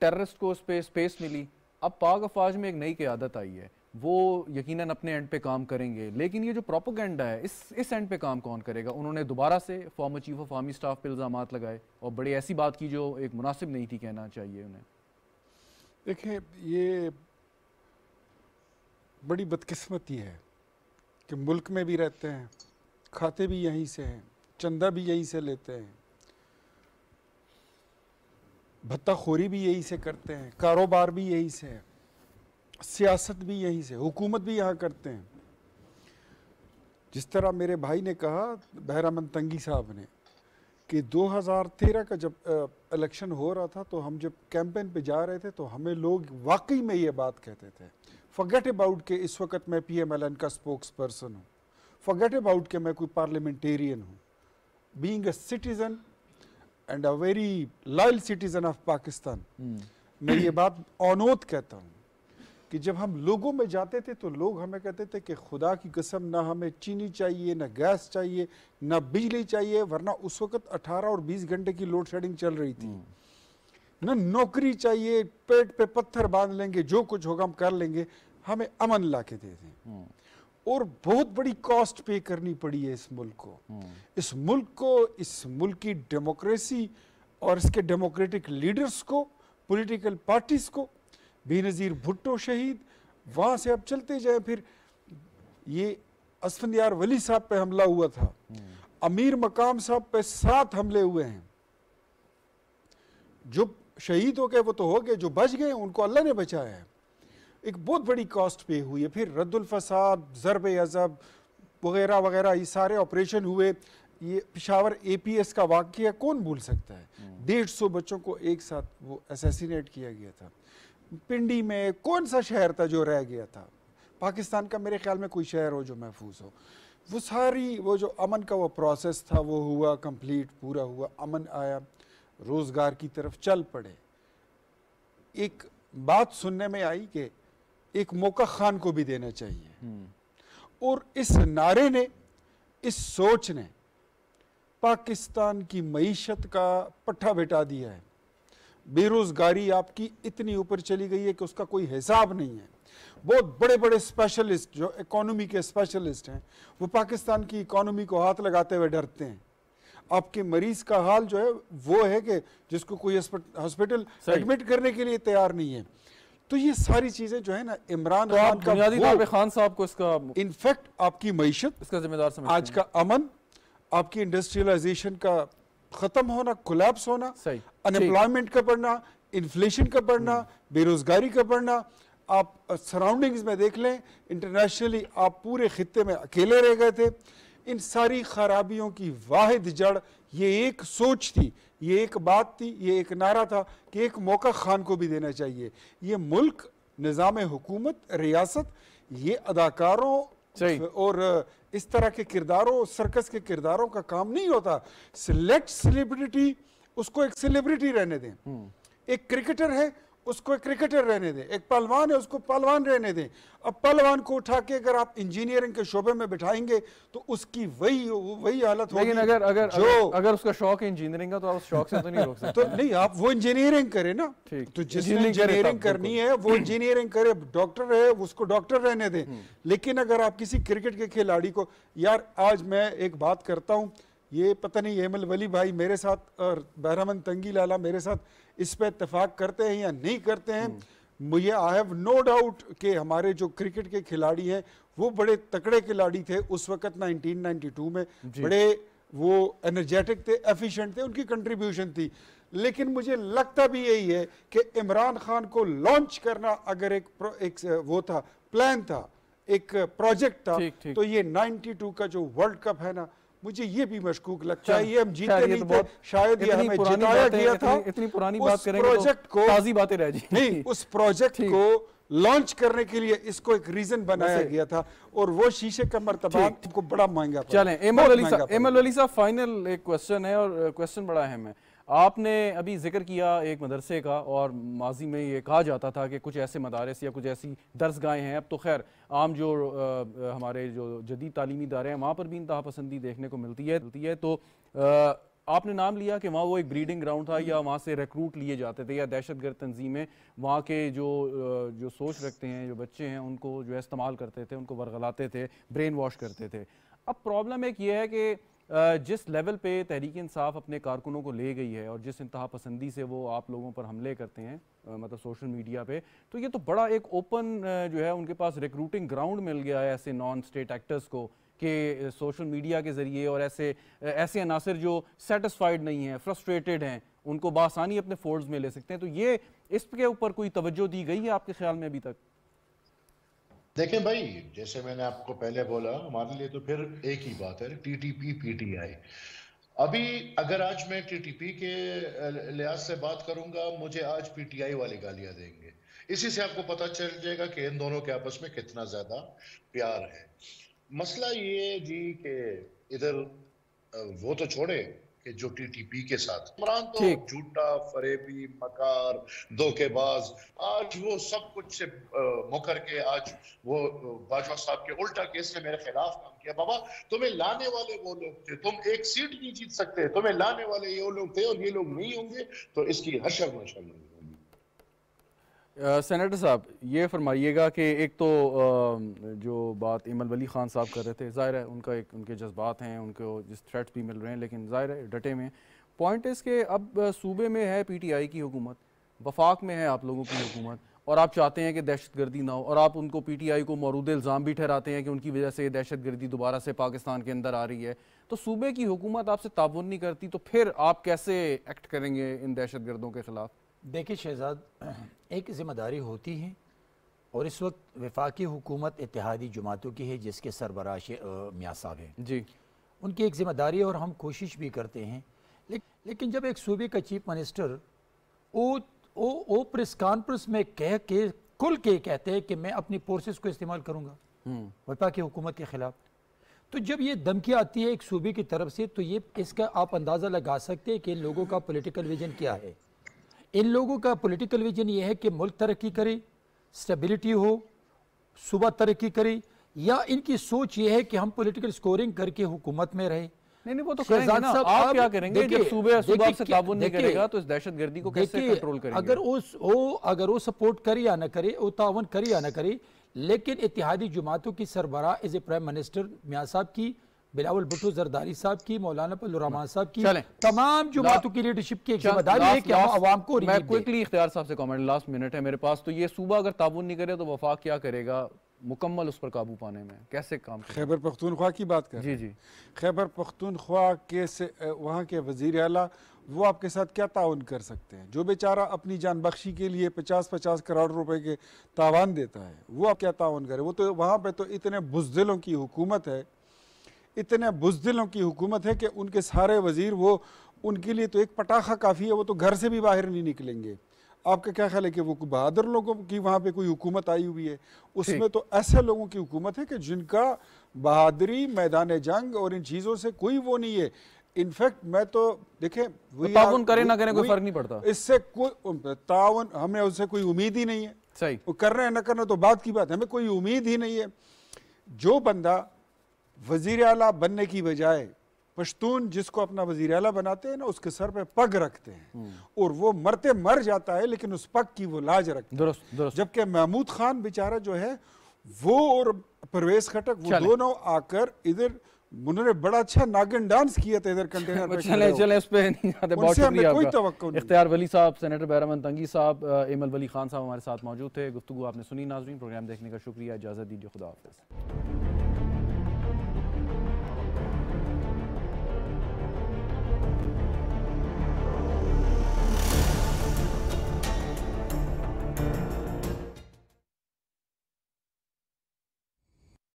ٹیررسٹ کو اس پہ اسپیس ملی. اب پاک افواج میں ایک نئی قیادت آئی ہے, وہ یقیناً اپنے اینڈ پہ کام کریں گے, لیکن یہ جو پروپیگنڈا ہے اس اینڈ پہ کام کون کرے گا؟ انہوں نے دوبارہ سے farmer chief of army staff پہ الزامات لگائے, اور بڑی ایسی بات کی جو ایک مناسب نہیں تھی کہنا چاہیے انہیں. دیکھیں, یہ بڑی بدقسمتی ہے کہ ملک میں بھی رہتے ہیں, کھاتے بھی یہیں سے ہیں, چندہ بھی یہیں سے لیتے ہیں, بھتہ خوری بھی یہیں سے کرتے ہیں, کاروبار بھی یہیں سے ہے, سیاست بھی یہیں سے, حکومت بھی یہاں کرتے ہیں. جس طرح میرے بھائی نے کہا, بہرامند تنگی صاحب نے, کہ 2013 کا جب الیکشن ہو رہا تھا تو ہم جب کیمپین پہ جا رہے تھے تو ہمیں لوگ واقعی میں یہ بات کہتے تھے, forget about کہ اس وقت میں پی ایم ایل این کا سپوکس پرسن ہوں, forget about کہ میں کوئی پارلیمنٹیرین ہوں, being a citizen and a very loyal citizen of Pakistan. میں یہ بات اونوت کہتا ہوں کہ جب ہم لوگوں میں جاتے تھے تو لوگ ہمیں کہتے تھے کہ خدا کی قسم نہ ہمیں چینی چاہیے, نہ گیس چاہیے, نہ بجلی چاہیے, ورنہ اس وقت 18 اور 20 گھنٹے کی لوڈ شیڈنگ چل رہی تھی, نہ نوکری چاہیے, پیٹ پہ پتھر باندھ لیں گے, جو کچھ ہوگا ہم کر لیں گے, ہمیں امن لا کے دے دیں. اور بہت بڑی کاسٹ پے کرنی پڑی ہے اس ملک کو, اس ملک کی ڈیموکریسی اور اس کے ڈیموکریٹک لیڈرز کو, پولیٹیکل پارٹیز کو. بے نظیر بھٹو شہید, وہاں سے اب چلتے جائیں. پھر یہ اسفندیار ولی صاحب پہ حملہ ہوا تھا, امیر مقام صاحب پہ 7 حملے ہوئے ہیں. جو شہید ہو گئے وہ تو ہو گئے, جو بچ گئے ان کو اللہ نے بچایا ہے. ایک بہت بڑی کاسٹ پے ہوئی ہے. پھر رد الفساد, ضرب عضب وغیرہ وغیرہ, یہ سارے آپریشن ہوئے. یہ پشاور اے پی ایس کا واقعہ کون بھول سکتا ہے؟ 150 بچوں کو ایک ساتھ وہ اسیسینیٹ کیا گیا تھا. پنڈی میں کون سا شہر تھا جو رہ گیا تھا؟ پاکستان کا میرے خیال میں کوئی شہر ہو جو محفوظ ہو. وہ ساری وہ جو امن کا وہ پروسیس تھا وہ ہوا کمپلیٹ, پورا ہوا, امن آیا, روزگار کی طرف چل پڑے. ایک بات سننے میں آئی کہ ایک موقع خان کو بھی دینا چاہیے, اور اس نعرے نے, اس سوچ نے پاکستان کی معیشت کا پٹھا بٹھا دیا ہے. بے روزگاری آپ کی اتنی اوپر چلی گئی ہے کہ اس کا کوئی حساب نہیں ہے. بہت بڑے بڑے اسپیشلسٹ جو اکانومی کے اسپیشلسٹ ہیں وہ پاکستان کی اکانومی کو ہاتھ لگاتے ہوئے ڈرتے ہیں. آپ کے مریض کا حال جو ہے وہ ہے کہ جس کو کوئی ہاسپٹل ایڈمٹ کرنے کے لیے تیار نہیں ہے. تو یہ ساری چیزیں جو ہے نا عمران خان کا بنیادی طور پہ خان صاحب کو اس کا انفیکٹ آپ کی معیشت, اس کا ذمہ دار سمجھتے ہیں. آج کا امن, آپ کی انڈسٹریلائزیشن کا ختم ہونا, کولیپس ہونا, انپلائمنٹ کا بڑھنا, انفلیشن کا بڑھنا, بے روزگاری کا بڑھنا. آپ سراؤنڈنگز میں دیکھ لیں, انٹرنیشنلی آپ پورے خطے میں اکیلے رہ گئے تھے. ان ساری خرابیوں کی واحد جڑ یہ ایک سوچ تھی, یہ ایک بات تھی, یہ ایک نعرہ تھا کہ ایک موقع خان کو بھی دینا چاہیے. یہ ملک, نظام حکومت, ریاست, یہ اداکاروں اور اس طرح کے کرداروں, سرکس کے کرداروں کا کام نہیں ہوتا. سلیکٹ سیلیبریٹی, اس کو ایک سیلیبریٹی رہنے دیں. ایک کرکٹر ہے, اس کو ایک کرکٹر رہنے دیں. ایک پہلوان ہے, اس کو پہلوان رہنے دیں. اب پہلوان کو اٹھا کے اگر آپ انجینئرنگ کے شعبے میں بٹھائیں گے تو اس کی وہی حالت ہوگی. لیکن اگر اس کا شوق ہے انجینئرنگ کا تو آپ اس شوق سے تو نہیں روک سکتے. تو نہیں, آپ وہ انجینئرنگ کرے نا, تو جس نے انجینئرنگ کرنی ہے وہ انجینئرنگ کرے. ڈاکٹر ہے, اس کو ڈاکٹر رہنے دیں. لیکن اگر آپ کسی کرکٹ کے کھلاڑی کو, یار آج میں ایک بات کرتا ہوں, یہ پتہ نہیں ایمل ولی بھائی میرے ساتھ اور بہرامند تنگی لالا میرے ساتھ اس پہ اتفاق کرتے ہیں یا نہیں کرتے ہیں. مجھے آئی ہیو نو ڈاؤٹ کہ ہمارے جو کرکٹ کے کھلاڑی ہیں وہ بڑے تکڑے کھلاڑی تھے اس وقت 1992 میں, بڑے وہ انرجیٹک تھے, ایفیشینٹ تھے, ان کی کنٹریبیوشن تھی. لیکن مجھے لگتا بھی یہی ہے کہ عمران خان کو لانچ کرنا اگر ایک وہ تھا, پلان تھا, ایک پروجیکٹ تھا, تو یہ 92 کا جو ورلڈ کپ ہے نا, مجھے یہ بھی مشکوک لگتا ہے. یہ ہم جیتے نہیں تھے, شاید یہ ہمیں جتایا گیا تھا. اتنی پرانی بات کریں گے تو تازی باتیں رہ جائیں. نہیں, اس پروجیکٹ کو لانچ کرنے کے لیے اس کو ایک ریزن بنایا گیا تھا, اور وہ شیشے کا مرتبہ کو بڑا مہنگا پڑا. چلیں ایمل ولی صاحب, فائنل ایک کوسچن ہے, اور کوسچن بڑا اہم ہے. آپ نے ابھی ذکر کیا ایک مدرسے کا, اور ماضی میں یہ کہا جاتا تھا کہ کچھ ایسے مدارس یا کچھ ایسی درسگاہیں ہیں, اب تو خیر عام جو ہمارے جو جدید تعلیمی ادارے ہیں وہاں پر بھی انتہا پسندی دیکھنے کو ملتی ہے. تو آپ نے نام لیا کہ وہاں وہ ایک بریڈنگ گراؤنڈ تھا, یا وہاں سے ریکروٹ لیے جاتے تھے, یا دہشت گرد تنظیمیں وہاں کے جو سوچ رکھتے ہیں, جو بچے ہیں, ان کو جو ہے استعمال کرتے تھے, ان کو ورغلاتے تھے, برین واش کرتے تھے. اب پرابلم ایک یہ ہے کہ جس لیول پہ تحریک انصاف اپنے کارکنوں کو لے گئی ہے, اور جس انتہا پسندی سے وہ آپ لوگوں پر حملے کرتے ہیں مطلب سوشل میڈیا پہ, تو یہ تو بڑا ایک اوپن جو ہے ان کے پاس ریکروٹنگ گراؤنڈ مل گیا ہے ایسے نان اسٹیٹ ایکٹرز کو, کہ سوشل میڈیا کے ذریعے اور ایسے عناصر جو سیٹسفائیڈ نہیں ہیں, فرسٹریٹڈ ہیں, ان کو بآسانی اپنے فورس میں لے سکتے ہیں. تو یہ اس کے اوپر کوئی توجہ دی گئی ہے آپ کے خیال میں ابھی تک؟ دیکھیں بھائی, جیسے میں نے آپ کو پہلے بولا, ہمارے لیے تو پھر ایک ہی بات ہے, T T P P T I. ابھی اگر آج میں ٹی ٹی پی کے لحاظ سے بات کروں گا, مجھے آج پی ٹی آئی والے گالیاں دیں گے. اسی سے آپ کو پتہ چل جائے گا کہ ان دونوں کے آپس میں کتنا زیادہ پیار ہے. مسئلہ یہ جی کہ ادھر وہ تو چھوڑے کہ جو ٹی ٹی پی کے ساتھ عمران تو جھوٹا, فریبی, مکار, دھوکے باز, آج وہ سب کچھ سے مکر کے آج وہ باجوہ صاحب کے الٹا کیس نے میرے خلاف کام کیا. بابا تمہیں لانے والے وہ لوگ تھے, تم ایک سیٹ نہیں جیت سکتے, تمہیں لانے والے یہ لوگ تھے, اور یہ لوگ نہیں ہوں گے تو اس کی حشر مشر نہیں ہوگی. سینیٹر صاحب یہ فرمائیے گا کہ ایک تو جو بات ایمل ولی خان صاحب کر رہے تھے, ظاہر ہے ان کے جذبات ہیں, ان کو جس تھریٹس بھی مل رہے ہیں, لیکن ظاہر ہے ڈٹے میں. پوائنٹ اس کہ اب صوبے میں ہے پی ٹی آئی کی حکومت, وفاق میں ہے آپ لوگوں کی حکومت, اور آپ چاہتے ہیں کہ دہشت گردی نہ ہو, اور آپ ان کو پی ٹی آئی کو مورود الزام بھی ٹھہراتے ہیں کہ ان کی وجہ سے دہشت گردی دوبارہ سے پاکستان کے اندر آ رہی ہے. تو صوبے کی حکومت آپ سے تعاون نہیں کرتی, تو پھر آپ کیسے ایکٹ کریں گے ان دہشت گردوں کے خلاف؟ دیکھیں شہزاد, ایک ذمہ داری ہوتی ہے اور اس وقت وفاقی حکومت اتحادی جماعتوں کی ہے جس کے سربراہ میاں صاحب ہیں جی، ان کی ایک ذمہ داری ہے اور ہم کوشش بھی کرتے ہیں، لیکن جب ایک صوبے کا چیف منسٹر وہ پریس کانفرنس میں کھل کے کہتے ہیں کہ میں اپنی فورسز کو استعمال کروں گا وفاقی حکومت کے خلاف، تو جب یہ دھمکی آتی ہے ایک صوبے کی طرف سے تو یہ اس کا آپ اندازہ لگا سکتے ہیں کہ ان لوگوں کا پولیٹیکل ویژن کیا ہے۔ ان لوگوں کا پولیٹیکل ویژن یہ ہے کہ ملک ترقی کرے، سٹیبلٹی ہو، صوبہ ترقی کرے، یا ان کی سوچ یہ ہے کہ ہم پولیٹیکل سکورنگ کر کے حکومت میں رہیں۔ نہیں وہ تو کریں گے نا، آپ کیا کریں گے جب صوبہ سے تعاون نہیں کرے گا تو اس دہشت گردی کو کیسے کنٹرول کریں گے؟ اگر وہ سپورٹ کرے یا نہ کرے، وہ تعاون کرے یا نہ کرے، لیکن اتحادی جماعتوں کی سربراہ ایز اے پرائم منسٹر میاں صاحب کی، بلاول بھٹو زرداری صاحب کی، مولانا فضل الرحمان صاحب کی، تمام جماعتوں کی لیڈرشپ کی ایک ذمہ داری ہے کہ ہم عوام کو میں کوئکلی اختیار صاحب سے کامنٹ، لاسٹ منٹ ہے میرے پاس، تو یہ صوبہ اگر تعاون نہیں کرے تو وفاق کیا کرے گا مکمل اس پر قابو پانے میں، کیسے کام کرے؟ خیبر پختونخوا کی بات کر، جی خیبر پختونخوا کے وہاں کے وزیر اعلیٰ وہ آپ کے ساتھ کیا تعاون کر سکتے ہیں؟ جو بیچارہ اپنی جان بخشی کے لیے 50 کروڑ روپے کے تاوان دیتا ہے، وہ آپ کیا تعاون کرے؟ وہ تو وہاں پہ تو اتنے بزدلوں کی حکومت ہے، اتنے بزدلوں کی حکومت ہے کہ ان کے سارے وزیر، وہ ان کے لیے تو ایک پٹاخہ کافی ہے، وہ تو گھر سے بھی باہر نہیں نکلیں گے۔ آپ کا کیا خیال ہے کہ وہ بہادر لوگوں کی وہاں پہ کوئی حکومت آئی ہوئی ہے؟ اس میں تو ایسے لوگوں کی حکومت ہے کہ جن کا بہادری، میدان جنگ اور ان چیزوں سے کوئی وہ نہیں ہے۔ انفیکٹ میں تو دیکھیں تعاون کریں نہ کریں کوئی فرق نہیں پڑتا، اس سے کوئی تعاون ہمیں اس سے کوئی امید ہی نہیں ہے۔ صحیح، وہ کر رہے ہیں نہ کرنا تو بات کی بات ہے، ہمیں کوئی امید ہی نہیں ہے۔ جو بندہ وزیر اعلیٰ بننے کی بجائے پشتون جس کو اپنا وزیر اعلیٰ بناتے ہیں نا، اس کے سر پہ پگ رکھتے ہیں اور وہ مرتے مر جاتا ہے لیکن اس پگ کی وہ لاج رکھتے ہیں۔ درست۔ جبکہ محمود خان بیچارہ جو ہے وہ اور پرویز خٹک وہ دونوں آ کر ادھر انہوں نے بڑا اچھا ناگن ڈانس کیا تھا ادھر کنٹینر پہ، چلیں اس پہ نہیں جاتے، بہت شکریہ کوئی آپ کا۔ توقع نہیں۔ اختیار ولی صاحب، سینیٹر بہرامند تنگی صاحب، ایمل ولی خان صاحب ہمارے ساتھ موجود تھے، گفتگو آپ نے سنی۔ ناظرین پروگرام دیکھنے کا شکریہ، اجازت دیجیے، خدا حافظ۔